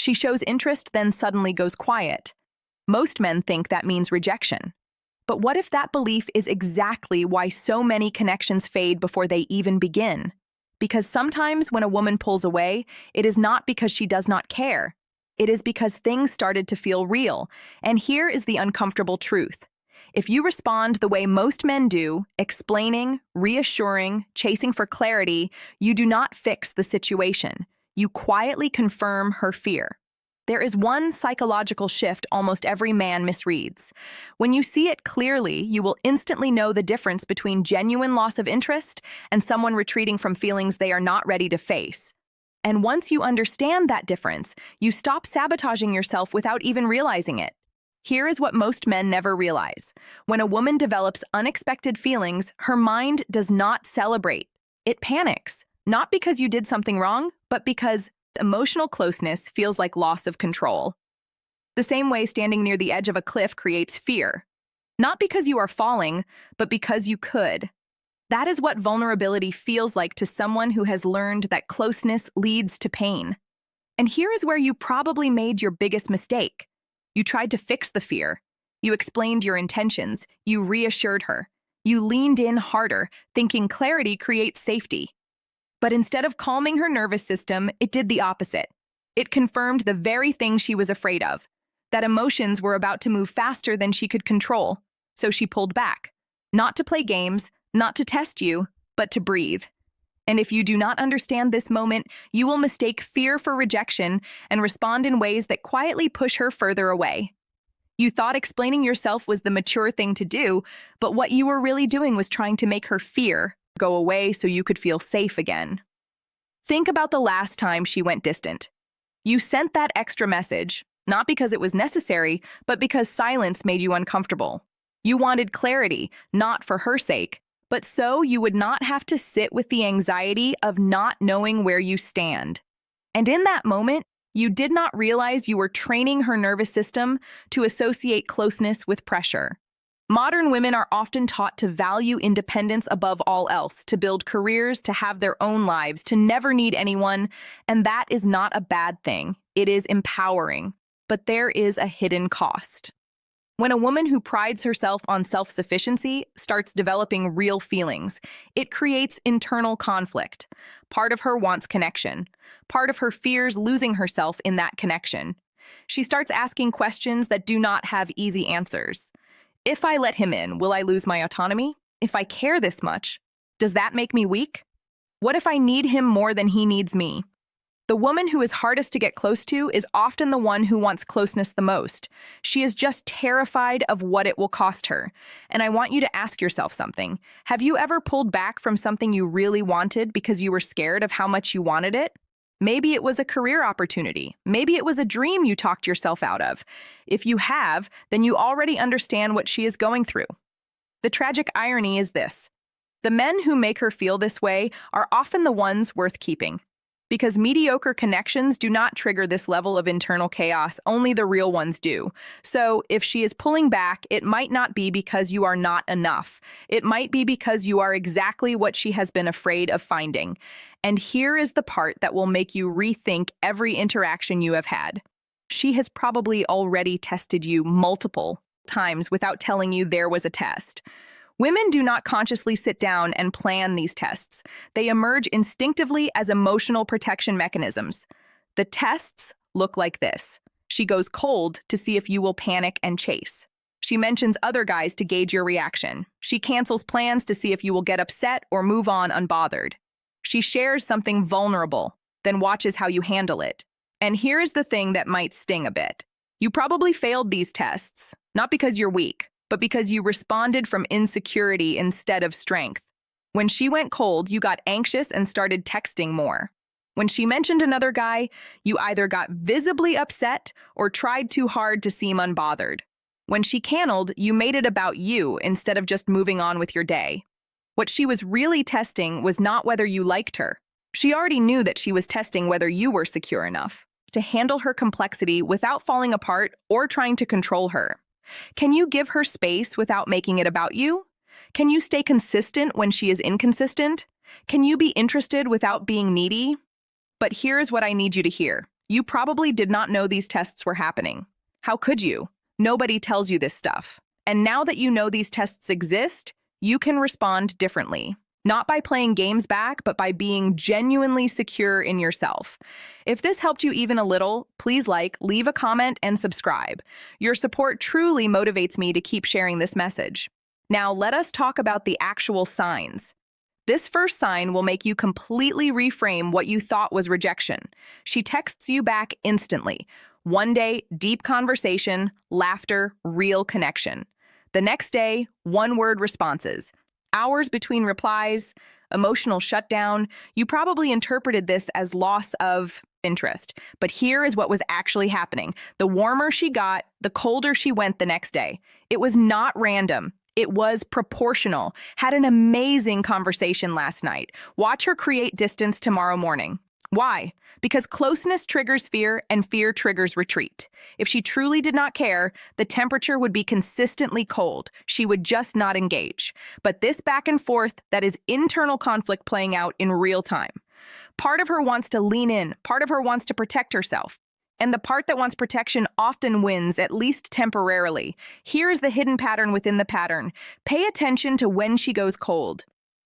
She shows interest, then suddenly goes quiet. Most men think that means rejection. But what if that belief is exactly why so many connections fade before they even begin? Because sometimes when a woman pulls away, it is not because she does not care. It is because things started to feel real. And here is the uncomfortable truth. If you respond the way most men do, explaining, reassuring, chasing for clarity, you do not fix the situation. You quietly confirm her fear. There is one psychological shift almost every man misreads. When you see it clearly, you will instantly know the difference between genuine loss of interest and someone retreating from feelings they are not ready to face. And once you understand that difference, you stop sabotaging yourself without even realizing it. Here is what most men never realize. When a woman develops unexpected feelings, her mind does not celebrate. It panics, not because you did something wrong, but because emotional closeness feels like loss of control. The same way standing near the edge of a cliff creates fear. Not because you are falling, but because you could. That is what vulnerability feels like to someone who has learned that closeness leads to pain. And here is where you probably made your biggest mistake. You tried to fix the fear. You explained your intentions. You reassured her. You leaned in harder, thinking clarity creates safety. But instead of calming her nervous system, it did the opposite. It confirmed the very thing she was afraid of, that emotions were about to move faster than she could control. So she pulled back, not to play games, not to test you, but to breathe. And if you do not understand this moment, you will mistake fear for rejection and respond in ways that quietly push her further away. You thought explaining yourself was the mature thing to do, but what you were really doing was trying to make her fear go away so you could feel safe again. Think about the last time she went distant. You sent that extra message, not because it was necessary, but because silence made you uncomfortable. You wanted clarity, not for her sake, but so you would not have to sit with the anxiety of not knowing where you stand. And in that moment, you did not realize you were training her nervous system to associate closeness with pressure. Modern women are often taught to value independence above all else, to build careers, to have their own lives, to never need anyone, and that is not a bad thing. It is empowering, but there is a hidden cost. When a woman who prides herself on self-sufficiency starts developing real feelings, it creates internal conflict. Part of her wants connection. Part of her fears losing herself in that connection. She starts asking questions that do not have easy answers. If I let him in, will I lose my autonomy? If I care this much, does that make me weak? What if I need him more than he needs me? The woman who is hardest to get close to is often the one who wants closeness the most. She is just terrified of what it will cost her. And I want you to ask yourself something. Have you ever pulled back from something you really wanted because you were scared of how much you wanted it? Maybe it was a career opportunity. Maybe it was a dream you talked yourself out of. If you have, then you already understand what she is going through. The tragic irony is this. The men who make her feel this way are often the ones worth keeping. Because mediocre connections do not trigger this level of internal chaos, only the real ones do. So if she is pulling back, it might not be because you are not enough. It might be because you are exactly what she has been afraid of finding. And here is the part that will make you rethink every interaction you have had. She has probably already tested you multiple times without telling you there was a test. Women do not consciously sit down and plan these tests. They emerge instinctively as emotional protection mechanisms. The tests look like this. She goes cold to see if you will panic and chase. She mentions other guys to gauge your reaction. She cancels plans to see if you will get upset or move on unbothered. She shares something vulnerable, then watches how you handle it. And here is the thing that might sting a bit. You probably failed these tests, not because you're weak, but because you responded from insecurity instead of strength. When she went cold, you got anxious and started texting more. When she mentioned another guy, you either got visibly upset or tried too hard to seem unbothered. When she canned, you made it about you instead of just moving on with your day. What she was really testing was not whether you liked her. She already knew that she was testing whether you were secure enough to handle her complexity without falling apart or trying to control her. Can you give her space without making it about you? Can you stay consistent when she is inconsistent? Can you be interested without being needy? But here's what I need you to hear. You probably did not know these tests were happening. How could you? Nobody tells you this stuff. And now that you know these tests exist, you can respond differently. Not by playing games back, but by being genuinely secure in yourself. If this helped you even a little, please leave a comment, and subscribe. Your support truly motivates me to keep sharing this message. Now, let us talk about the actual signs. This first sign will make you completely reframe what you thought was rejection. She texts you back instantly. One day, deep conversation, laughter, real connection. The next day, one-word responses. Hours between replies, emotional shutdown. You probably interpreted this as loss of interest. But here is what was actually happening. The warmer she got, the colder she went the next day. It was not random. It was proportional. Had an amazing conversation last night. Watch her create distance tomorrow morning. Why? Because closeness triggers fear and fear triggers retreat. If she truly did not care, the temperature would be consistently cold. She would just not engage. But this back and forth, that is internal conflict playing out in real time. Part of her wants to lean in. Part of her wants to protect herself. And the part that wants protection often wins, at least temporarily. Here is the hidden pattern within the pattern. Pay attention to when she goes cold.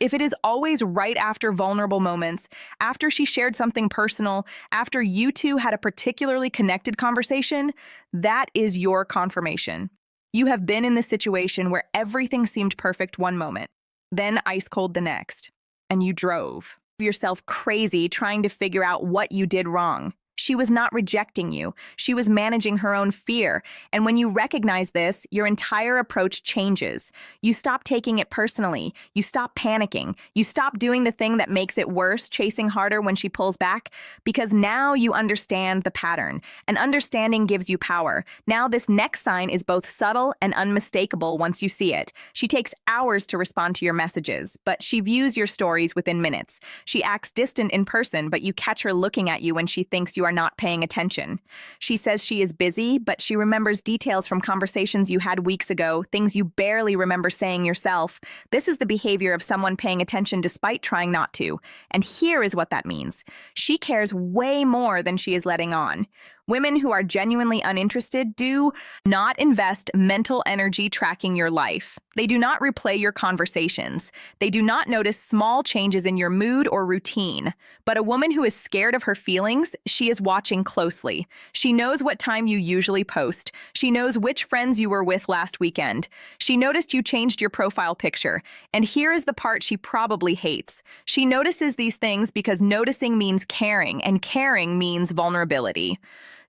If it is always right after vulnerable moments, after she shared something personal, after you two had a particularly connected conversation, that is your confirmation. You have been in this situation where everything seemed perfect one moment, then ice cold the next, and you drove yourself crazy trying to figure out what you did wrong. She was not rejecting you. She was managing her own fear. And when you recognize this, your entire approach changes. You stop taking it personally. You stop panicking. You stop doing the thing that makes it worse, chasing harder when she pulls back, because now you understand the pattern. And understanding gives you power. Now this next sign is both subtle and unmistakable once you see it. She takes hours to respond to your messages, but she views your stories within minutes. She acts distant in person, but you catch her looking at you when she thinks you are not paying attention. She says she is busy, but she remembers details from conversations you had weeks ago, things you barely remember saying yourself. This is the behavior of someone paying attention despite trying not to. And here is what that means. She cares way more than she is letting on. Women who are genuinely uninterested do not invest mental energy tracking your life. They do not replay your conversations. They do not notice small changes in your mood or routine. But a woman who is scared of her feelings, she is watching closely. She knows what time you usually post. She knows which friends you were with last weekend. She noticed you changed your profile picture. And here is the part she probably hates. She notices these things because noticing means caring, and caring means vulnerability.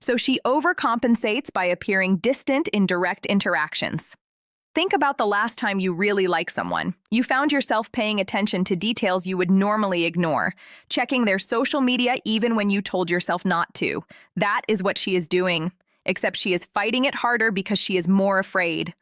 So she overcompensates by appearing distant in direct interactions. Think about the last time you really liked someone. You found yourself paying attention to details you would normally ignore, checking their social media even when you told yourself not to. That is what she is doing, except she is fighting it harder because she is more afraid.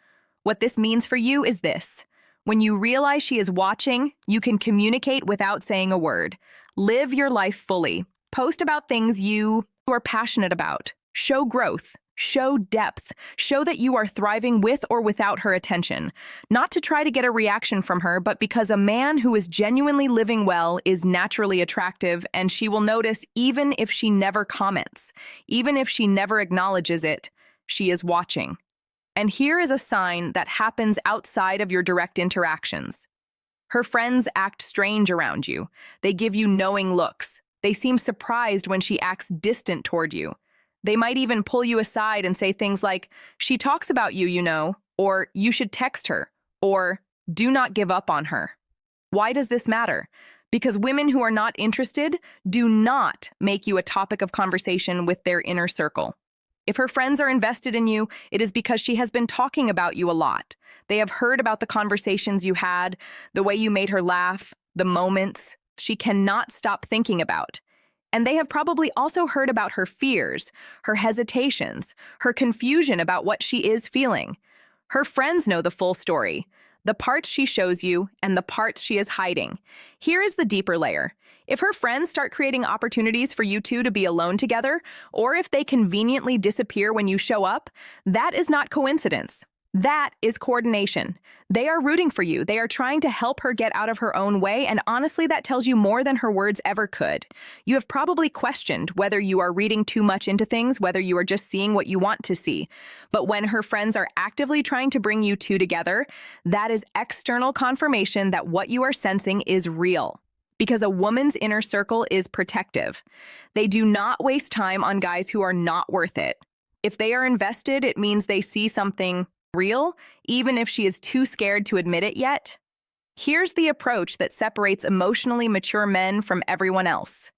What this means for you is this. When you realize she is watching, you can communicate without saying a word. Live your life fully. Post about things you are passionate about. Show growth. Show depth. Show that you are thriving with or without her attention. Not to try to get a reaction from her, but because a man who is genuinely living well is naturally attractive, and she will notice even if she never comments. Even if she never acknowledges it, she is watching. And here is a sign that happens outside of your direct interactions. Her friends act strange around you. They give you knowing looks. They seem surprised when she acts distant toward you. They might even pull you aside and say things like, "She talks about you, you know," or "You should text her," or "Do not give up on her." Why does this matter? Because women who are not interested do not make you a topic of conversation with their inner circle. If her friends are invested in you, it is because she has been talking about you a lot. They have heard about the conversations you had, the way you made her laugh, the moments she cannot stop thinking about. And they have probably also heard about her fears, her hesitations, her confusion about what she is feeling. Her friends know the full story, the parts she shows you and the parts she is hiding. Here is the deeper layer. If her friends start creating opportunities for you two to be alone together, or if they conveniently disappear when you show up, that is not coincidence. That is coordination. They are rooting for you. They are trying to help her get out of her own way, and honestly, that tells you more than her words ever could. You have probably questioned whether you are reading too much into things, whether you are just seeing what you want to see. But when her friends are actively trying to bring you two together, that is external confirmation that what you are sensing is real. Because a woman's inner circle is protective. They do not waste time on guys who are not worth it. If they are invested, it means they see something real, even if she is too scared to admit it yet. Here's the approach that separates emotionally mature men from everyone else.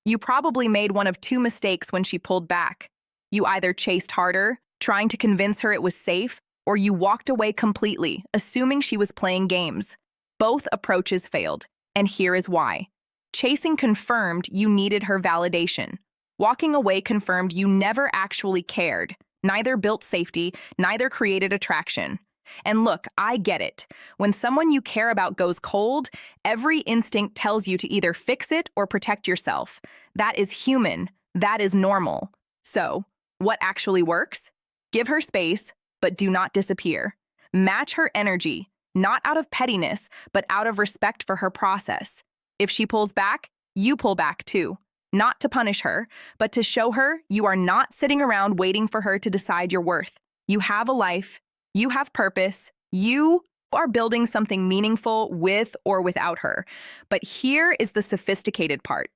You probably made one of two mistakes when she pulled back. You either chased harder, trying to convince her it was safe, or you walked away completely, assuming she was playing games. Both approaches failed, and here is why. Chasing confirmed you needed her validation. Walking away confirmed you never actually cared. Neither built safety, neither created attraction. And look, I get it. When someone you care about goes cold, every instinct tells you to either fix it or protect yourself. That is human. That is normal. So, what actually works? Give her space, but do not disappear. Match her energy, not out of pettiness, but out of respect for her process. If she pulls back, you pull back too. Not to punish her, but to show her you are not sitting around waiting for her to decide your worth. You have a life, you have purpose, you are building something meaningful with or without her. But here is the sophisticated part.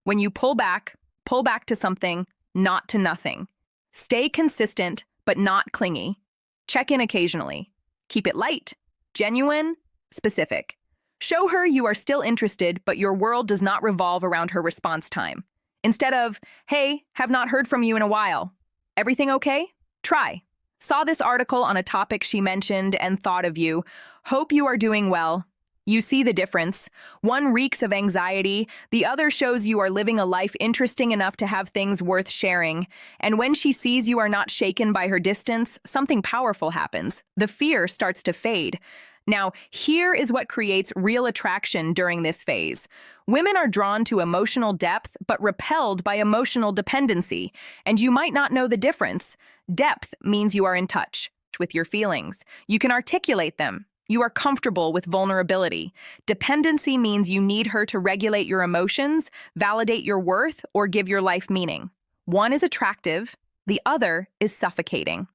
When you pull back to something, not to nothing. Stay consistent, but not clingy. Check in occasionally. Keep it light, genuine, specific. Show her you are still interested, but your world does not revolve around her response time. Instead of, hey, have not heard from you in a while. Everything okay? Try. Saw this article on a topic she mentioned and thought of you. Hope you are doing well. You see the difference. One reeks of anxiety, the other shows you are living a life interesting enough to have things worth sharing. And when she sees you are not shaken by her distance, something powerful happens. The fear starts to fade. Now, here is what creates real attraction during this phase. Women are drawn to emotional depth, but repelled by emotional dependency. And you might not know the difference. Depth means you are in touch with your feelings. You can articulate them. You are comfortable with vulnerability. Dependency means you need her to regulate your emotions, validate your worth, or give your life meaning. One is attractive, the other is suffocating.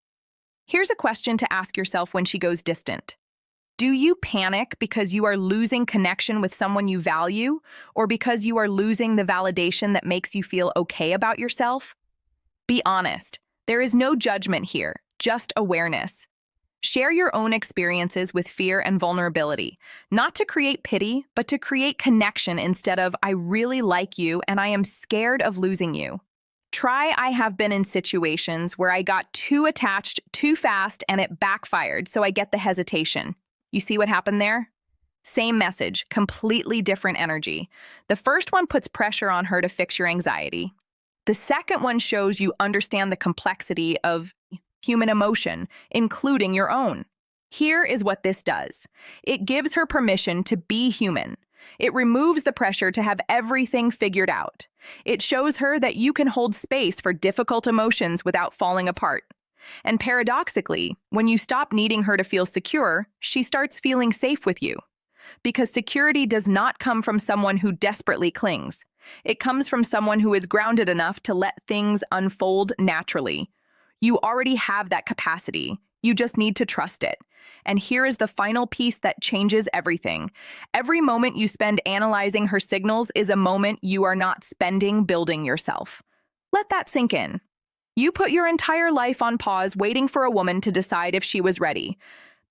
Here's a question to ask yourself when she goes distant. Do you panic because you are losing connection with someone you value, or because you are losing the validation that makes you feel okay about yourself? Be honest. There is no judgment here, just awareness. Share your own experiences with fear and vulnerability, not to create pity, but to create connection instead of, I really like you and I am scared of losing you. Try, I have been in situations where I got too attached too fast and it backfired, so I get the hesitation. You see what happened there? Same message, completely different energy. The first one puts pressure on her to fix your anxiety. The second one shows you understand the complexity of human emotion, including your own. Here is what this does. It gives her permission to be human. It removes the pressure to have everything figured out. It shows her that you can hold space for difficult emotions without falling apart. And paradoxically, when you stop needing her to feel secure, she starts feeling safe with you. Because security does not come from someone who desperately clings. It comes from someone who is grounded enough to let things unfold naturally. You already have that capacity. You just need to trust it. And here is the final piece that changes everything. Every moment you spend analyzing her signals is a moment you are not spending building yourself. Let that sink in. You put your entire life on pause waiting for a woman to decide if she was ready.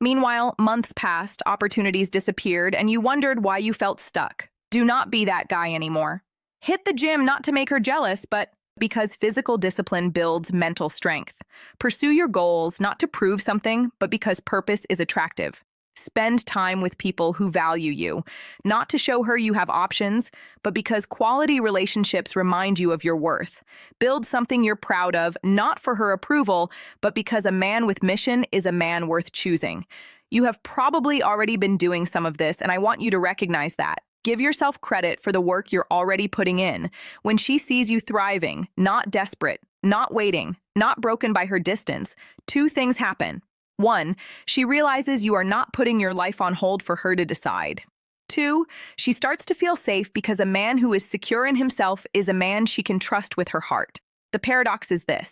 Meanwhile, months passed, opportunities disappeared, and you wondered why you felt stuck. Do not be that guy anymore. Hit the gym not to make her jealous, but because physical discipline builds mental strength. Pursue your goals not to prove something, but because purpose is attractive. Spend time with people who value you, not to show her you have options, but because quality relationships remind you of your worth. Build something you're proud of, not for her approval, but because a man with mission is a man worth choosing. You have probably already been doing some of this, and I want you to recognize that. Give yourself credit for the work you're already putting in. When she sees you thriving, not desperate, not waiting, not broken by her distance, two things happen. 1. She realizes you are not putting your life on hold for her to decide. 2. She starts to feel safe because a man who is secure in himself is a man she can trust with her heart. The paradox is this: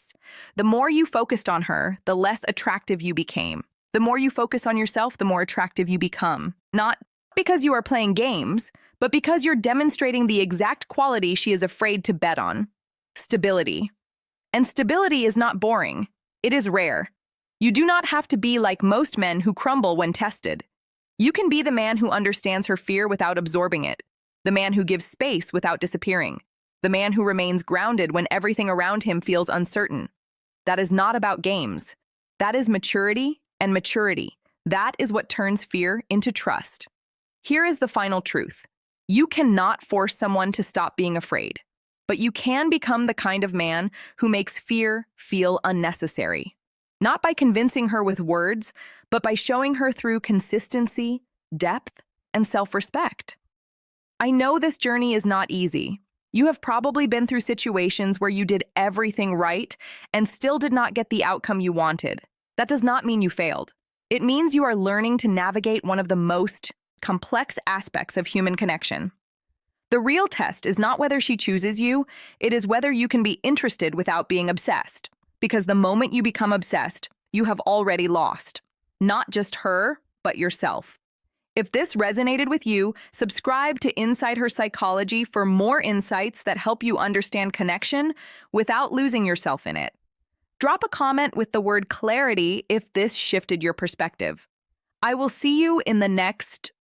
the more you focused on her, the less attractive you became. The more you focus on yourself, the more attractive you become. Not because you are playing games, but because you're demonstrating the exact quality she is afraid to bet on: stability. And stability is not boring. It is rare. You do not have to be like most men who crumble when tested. You can be the man who understands her fear without absorbing it, the man who gives space without disappearing, the man who remains grounded when everything around him feels uncertain. That is not about games. That is maturity, and maturity, that is what turns fear into trust. Here is the final truth. You cannot force someone to stop being afraid, but you can become the kind of man who makes fear feel unnecessary. Not by convincing her with words, but by showing her through consistency, depth, and self-respect. I know this journey is not easy. You have probably been through situations where you did everything right and still did not get the outcome you wanted. That does not mean you failed. It means you are learning to navigate one of the most complex aspects of human connection. The real test is not whether she chooses you, it is whether you can be interested without being obsessed. Because the moment you become obsessed, you have already lost. Not just her, but yourself. If this resonated with you, subscribe to Inside Her Psychology for more insights that help you understand connection without losing yourself in it. Drop a comment with the word clarity if this shifted your perspective. I will see you in the next